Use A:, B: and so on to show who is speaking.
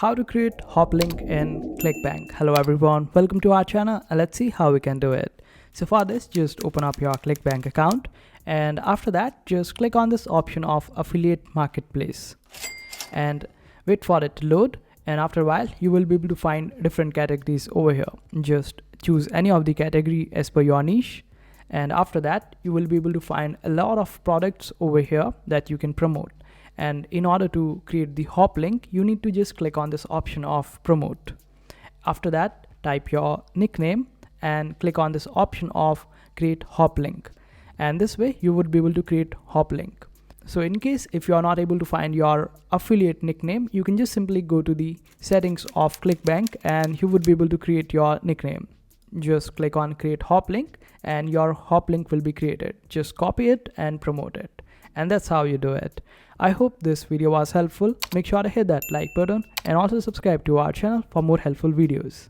A: how to create Hoplink in Clickbank. Hello everyone, welcome to our channel and let's see how we can do it. So for this, just open up your Clickbank account and after that just click on this option of affiliate marketplace and wait for it to load, and after a while you will be able to find different categories over here. Just choose any of the category as per your niche, and after that you will be able to find a lot of products over here that you can promote. And in order to create the Hoplink, you need to just click on this option of promote. After that, type your nickname and click on this option of create Hoplink, and this way you would be able to create Hoplink. So in case if you are not able to find your affiliate nickname, you can just simply go to the settings of Clickbank and you would be able to create your nickname. Just click on create Hoplink and your Hoplink will be created. Just copy it and promote it. And that's how you do it. I hope this video was helpful. Make sure to hit that like button and also subscribe to our channel for more helpful videos.